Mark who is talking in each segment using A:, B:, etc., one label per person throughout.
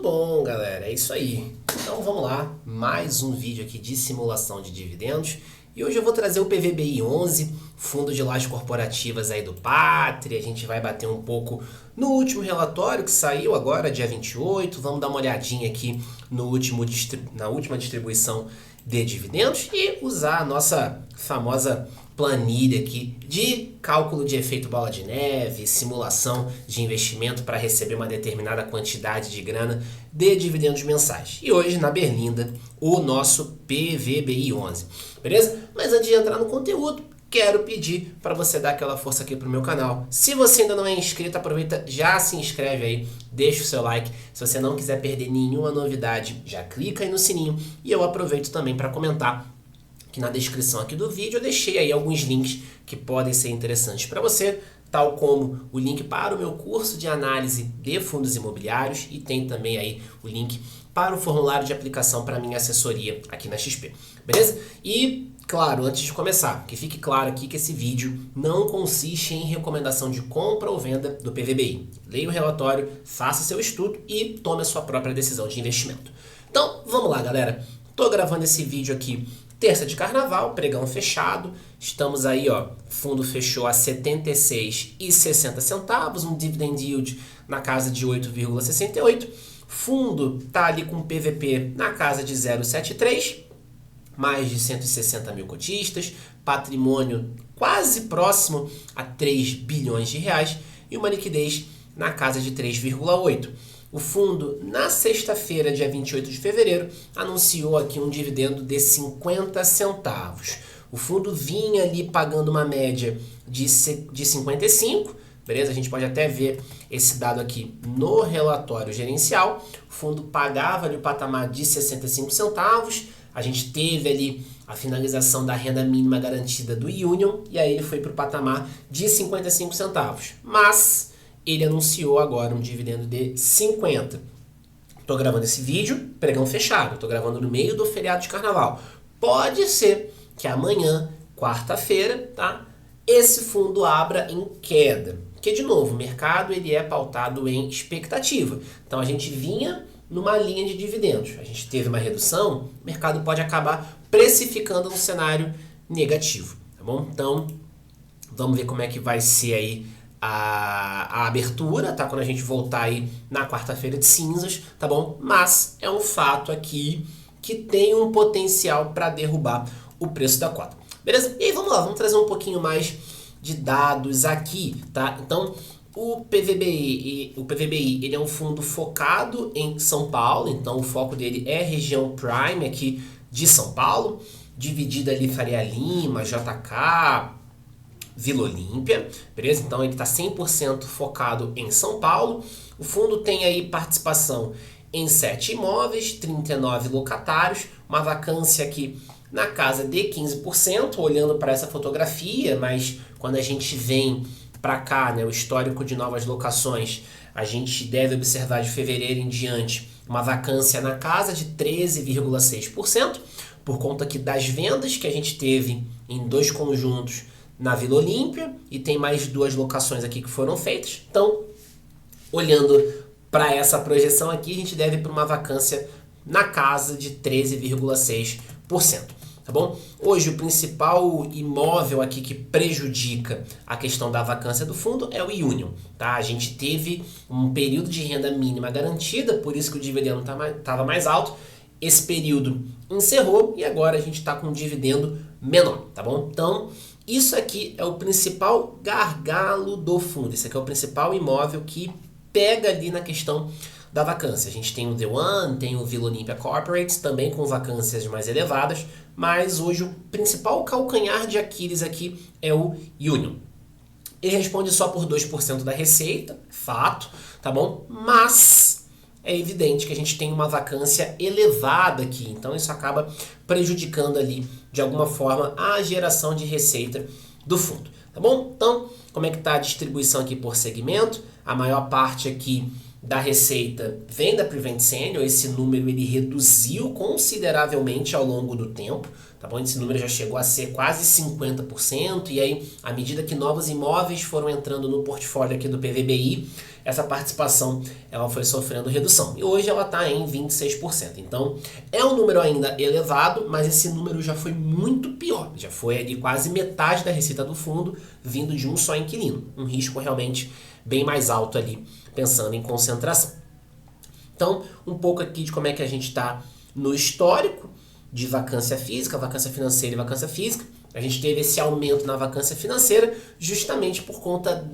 A: Tudo bom, galera? É isso aí. Então vamos lá, mais um vídeo aqui de simulação de dividendos. E hoje eu vou trazer o PVBI 11, Fundo de Lajes Corporativas aí do Pátria. A gente vai bater um pouco no último relatório que saiu agora, dia 28. Vamos dar uma olhadinha aqui no na última distribuição de dividendos e usar a nossa famosa planilha aqui de cálculo de efeito bola de neve, simulação de investimento para receber uma determinada quantidade de grana de dividendos mensais. E hoje, na Berlinda, o nosso PVBI 11. Beleza? Mas antes de entrar no conteúdo, quero pedir para você dar aquela força aqui pro meu canal. Se você ainda não é inscrito, aproveita, já se inscreve aí, deixa o seu like. Se você não quiser perder nenhuma novidade, já clica aí no sininho. E eu aproveito também para comentar que na descrição aqui do vídeo eu deixei aí alguns links que podem ser interessantes para você, tal como o link para o meu curso de análise de fundos imobiliários e tem também aí o link para o formulário de aplicação para a minha assessoria aqui na XP, beleza? E, claro, antes de começar, que fique claro aqui que esse vídeo não consiste em recomendação de compra ou venda do PVBI. Leia o relatório, faça seu estudo e tome a sua própria decisão de investimento. Então, vamos lá, galera. Estou gravando esse vídeo aqui terça de carnaval, pregão fechado. Estamos aí, ó, fundo fechou a R$ 76,60, um dividend yield na casa de 8,68. Fundo tá ali com PVP na casa de 0,73, mais de 160 mil cotistas, patrimônio quase próximo a 3 bilhões de reais e uma liquidez na casa de 3,8. O fundo, na sexta-feira, dia 28 de fevereiro, anunciou aqui um dividendo de 50 centavos. O fundo vinha ali pagando uma média de 55, beleza? A gente pode até ver esse dado aqui no relatório gerencial. O fundo pagava ali o patamar de 65 centavos. A gente teve ali a finalização da renda mínima garantida do Union e aí ele foi para o patamar de 55 centavos. Mas ele anunciou agora um dividendo de 50. Estou gravando esse vídeo, pregão fechado. Estou gravando no meio do feriado de carnaval. Pode ser que amanhã, quarta-feira, tá, esse fundo abra em queda. Porque, de novo, o mercado ele é pautado em expectativa. Então, a gente vinha numa linha de dividendos. A gente teve uma redução, o mercado pode acabar precificando um cenário negativo. Tá bom? Então, vamos ver como é que vai ser aí a abertura, tá? Quando a gente voltar aí na quarta-feira de cinzas, tá bom? Mas é um fato aqui que tem um potencial para derrubar o preço da cota. Beleza? E aí vamos lá, vamos trazer um pouquinho mais de dados aqui, tá? Então, o PVBI ele é um fundo focado em São Paulo, então o foco dele é região Prime aqui de São Paulo, dividida ali Faria Lima, JK, Vila Olímpia, beleza? Então ele está 100% focado em São Paulo. O fundo tem aí participação em 7 imóveis, 39 locatários, uma vacância aqui na casa de 15%, olhando para essa fotografia, mas quando a gente vem para cá, né, o histórico de novas locações, a gente deve observar de fevereiro em diante uma vacância na casa de 13,6%, por conta aqui das vendas que a gente teve em 2 conjuntos na Vila Olímpia, e tem mais 2 locações aqui que foram feitas. Então, olhando para essa projeção aqui, a gente deve para uma vacância na casa de 13,6%, tá bom? Hoje, o principal imóvel aqui que prejudica a questão da vacância do fundo é o Union, tá? A gente teve um período de renda mínima garantida, por isso que o dividendo estava mais alto. Esse período encerrou e agora a gente está com um dividendo menor, tá bom? Então, isso aqui é o principal gargalo do fundo. Esse aqui é o principal imóvel que pega ali na questão da vacância. A gente tem o The One, tem o Vila Olímpia Corporates, também com vacâncias mais elevadas, mas hoje o principal calcanhar de Aquiles aqui é o Union. Ele responde só por 2% da receita, fato, tá bom? Mas é evidente que a gente tem uma vacância elevada aqui, então isso acaba prejudicando ali, de alguma forma, a geração de receita do fundo, tá bom? Então, como é que está a distribuição aqui por segmento? A maior parte aqui da receita vem da Prevent Senior. Esse número ele reduziu consideravelmente ao longo do tempo, tá bom? Esse número já chegou a ser quase 50%, e aí, à medida que novos imóveis foram entrando no portfólio aqui do PVBI, essa participação ela foi sofrendo redução. E hoje ela está em 26%. Então, é um número ainda elevado, mas esse número já foi muito pior. Já foi ali quase metade da receita do fundo vindo de um só inquilino. Um risco realmente bem mais alto ali, pensando em concentração. Então, um pouco aqui de como é que a gente está no histórico de vacância física, vacância financeira e vacância física. A gente teve esse aumento na vacância financeira justamente por conta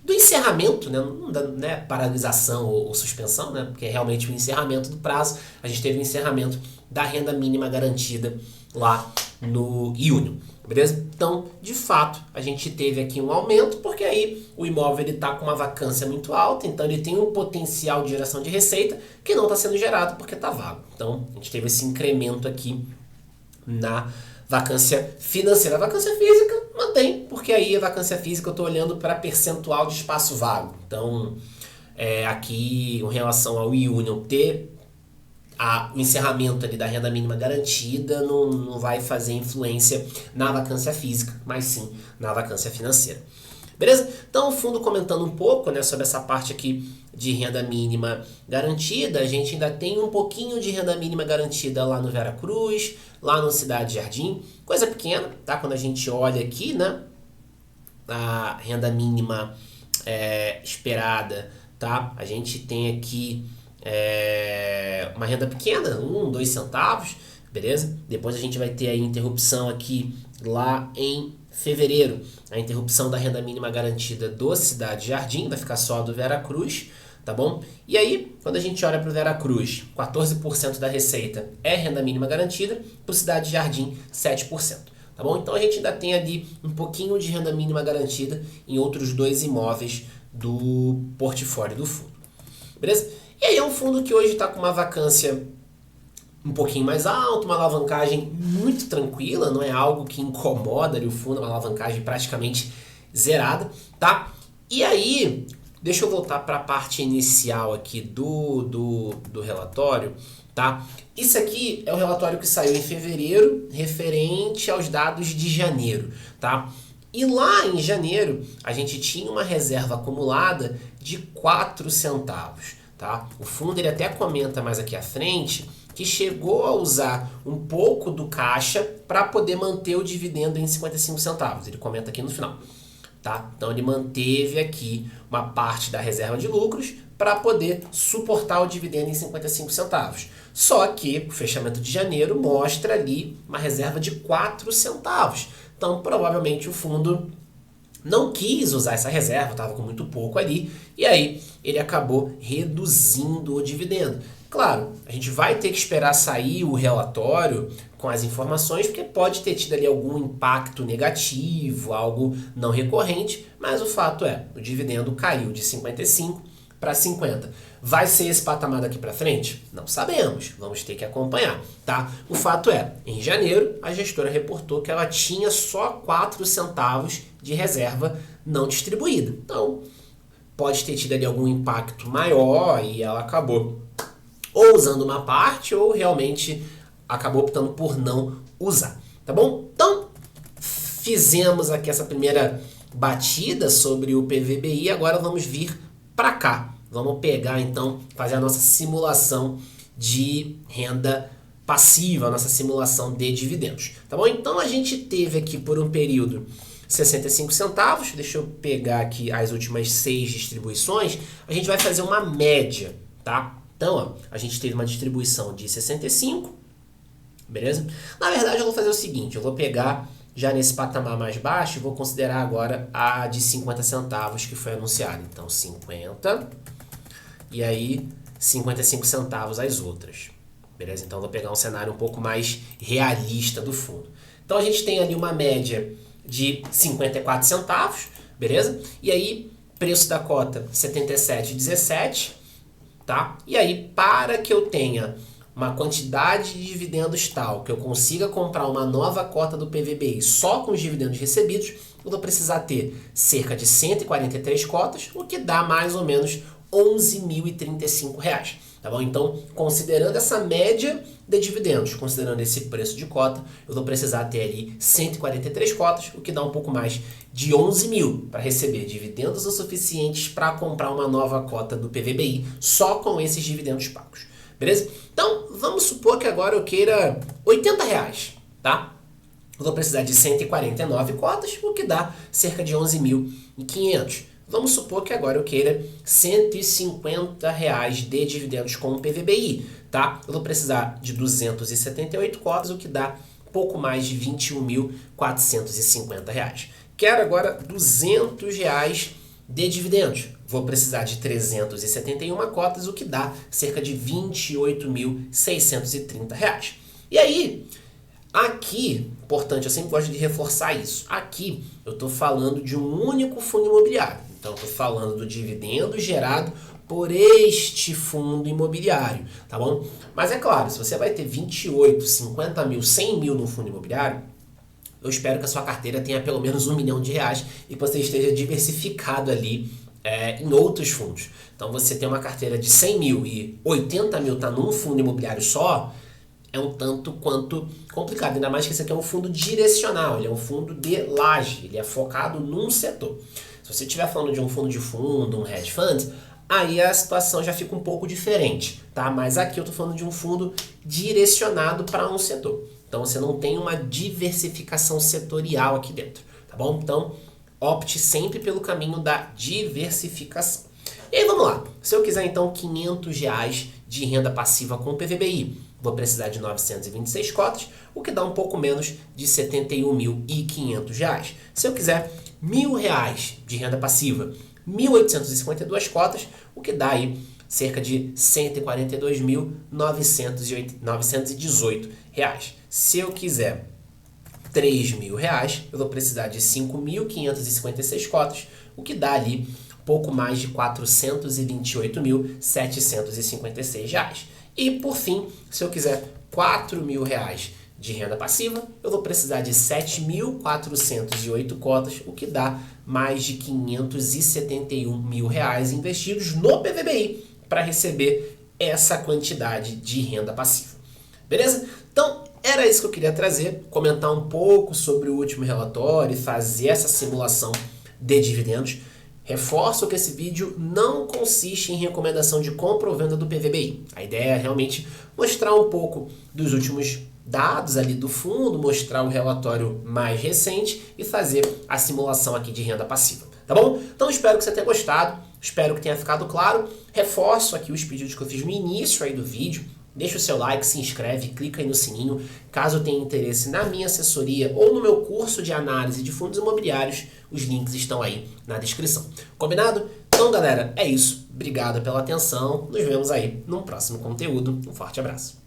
A: do encerramento, né? Não da paralisação ou suspensão, né? Porque é realmente o encerramento do prazo. A gente teve o encerramento da renda mínima garantida lá no Union, beleza? Então, de fato, a gente teve aqui um aumento, porque aí o imóvel está com uma vacância muito alta, então ele tem um potencial de geração de receita que não está sendo gerado porque está vago. Então, a gente teve esse incremento aqui na vacância financeira. A vacância física mantém, porque aí a vacância física eu estou olhando para percentual de espaço vago. Então, aqui em relação ao Union ter o encerramento ali da renda mínima garantida não vai fazer influência na vacância física, mas sim na vacância financeira. Beleza? Então, o fundo comentando um pouco, né, sobre essa parte aqui de renda mínima garantida, a gente ainda tem um pouquinho de renda mínima garantida lá no Veracruz, lá no Cidade Jardim, coisa pequena, tá? Quando a gente olha aqui, né, a renda mínima esperada, tá? A gente tem aqui uma renda pequena, 1, 2 centavos, beleza? Depois a gente vai ter a interrupção aqui lá em fevereiro, a interrupção da renda mínima garantida do Cidade Jardim, vai ficar só do Veracruz, tá bom? E aí, quando a gente olha para o Veracruz, 14% da receita é renda mínima garantida, para o Cidade Jardim, 7%. Tá bom? Então a gente ainda tem ali um pouquinho de renda mínima garantida em outros 2 imóveis do portfólio do fundo. Beleza? E aí é um fundo que hoje está com uma vacância um pouquinho mais alta, uma alavancagem muito tranquila, não é algo que incomoda ali o fundo, uma alavancagem praticamente zerada, tá? E aí, deixa eu voltar para a parte inicial aqui do relatório, tá? Isso aqui é o relatório que saiu em fevereiro, referente aos dados de janeiro, tá? E lá em janeiro, a gente tinha uma reserva acumulada de 4 centavos, tá? O fundo ele até comenta mais aqui à frente que chegou a usar um pouco do caixa para poder manter o dividendo em 55 centavos. Ele comenta aqui no final, tá? Então ele manteve aqui uma parte da reserva de lucros para poder suportar o dividendo em 55 centavos. Só que o fechamento de janeiro mostra ali uma reserva de 4 centavos. Então provavelmente o fundo não quis usar essa reserva, estava com muito pouco ali, e aí ele acabou reduzindo o dividendo. Claro, a gente vai ter que esperar sair o relatório com as informações, porque pode ter tido ali algum impacto negativo, algo não recorrente, mas o fato é, o dividendo caiu de 55 para 50. Vai ser esse patamar daqui para frente? Não sabemos, vamos ter que acompanhar, tá? O fato é, em janeiro, a gestora reportou que ela tinha só 4 centavos de reserva não distribuída. Então, pode ter tido ali algum impacto maior e ela acabou ou usando uma parte ou realmente acabou optando por não usar, tá bom? Então, fizemos aqui essa primeira batida sobre o PVBI, agora vamos vir para cá. Vamos pegar então, fazer a nossa simulação de renda passiva, a nossa simulação de dividendos, tá bom? Então a gente teve aqui por um período 65 centavos, deixa eu pegar aqui as últimas 6 distribuições, a gente vai fazer uma média, tá? Então, ó, a gente teve uma distribuição de 65, beleza? Na verdade, eu vou fazer o seguinte, eu vou pegar já nesse patamar mais baixo, vou considerar agora a de 50 centavos que foi anunciada. Então, 50 e aí 55 centavos as outras, beleza? Então, eu vou pegar um cenário um pouco mais realista do fundo. Então, a gente tem ali uma média de 54 centavos, beleza? E aí, preço da cota 77,17, tá? E aí, para que eu tenha uma quantidade de dividendos tal, que eu consiga comprar uma nova cota do PVBI só com os dividendos recebidos, eu vou precisar ter cerca de 143 cotas, o que dá mais ou menos R$11.035, tá bom? Então, considerando essa média de dividendos, considerando esse preço de cota, eu vou precisar ter ali 143 cotas, o que dá um pouco mais de 11 mil para receber dividendos o suficientes para comprar uma nova cota do PVBI só com esses dividendos pagos, beleza? Então, vamos supor que agora eu queira R$80, tá? Eu vou precisar de 149 cotas, o que dá cerca de 11.500. Vamos supor que agora eu queira R$150 de dividendos com o PVBI, tá? Eu vou precisar de 278 cotas, o que dá pouco mais de R$21.450. Quero agora R$200 de dividendos. Vou precisar de 371 cotas, o que dá cerca de R$28.630. E aí, aqui, importante, eu sempre gosto de reforçar isso. Aqui eu estou falando de um único fundo imobiliário. Então, eu estou falando do dividendo gerado por este fundo imobiliário, tá bom? Mas é claro, se você vai ter 28, 50 mil, 100 mil no fundo imobiliário, eu espero que a sua carteira tenha pelo menos R$1 milhão e que você esteja diversificado ali em outros fundos. Então, você tem uma carteira de 100 mil e 80 mil está num fundo imobiliário só, é um tanto quanto complicado, ainda mais que esse aqui é um fundo direcional, ele é um fundo de laje, ele é focado num setor. Se você estiver falando de um fundo, um hedge fund, aí a situação já fica um pouco diferente, tá? Mas aqui eu estou falando de um fundo direcionado para um setor. Então você não tem uma diversificação setorial aqui dentro, tá bom? Então opte sempre pelo caminho da diversificação. E aí vamos lá, se eu quiser então R$500 de renda passiva com o PVBI, vou precisar de 926 cotas, o que dá um pouco menos de R$71.500. Se eu quiser R$1.000 de renda passiva, 1.852 cotas, o que dá aí cerca de R$142.918. Se eu quiser R$3.000, eu vou precisar de 5.556 cotas, o que dá ali pouco mais de R$428.756. E por fim, se eu quiser R$4.000 de renda passiva, eu vou precisar de 7.408 cotas, o que dá mais de R$571 mil investidos no PVBI para receber essa quantidade de renda passiva. Beleza? Então, era isso que eu queria trazer, comentar um pouco sobre o último relatório e fazer essa simulação de dividendos. Reforço que esse vídeo não consiste em recomendação de compra ou venda do PVBI. A ideia é realmente mostrar um pouco dos últimos dados ali do fundo, mostrar o relatório mais recente e fazer a simulação aqui de renda passiva, tá bom? Então espero que você tenha gostado, espero que tenha ficado claro. Reforço aqui os pedidos que eu fiz no início aí do vídeo. Deixa o seu like, se inscreve, clica aí no sininho. Caso tenha interesse na minha assessoria ou no meu curso de análise de fundos imobiliários, os links estão aí na descrição. Combinado? Então, galera, é isso. Obrigado pela atenção. Nos vemos aí num próximo conteúdo. Um forte abraço.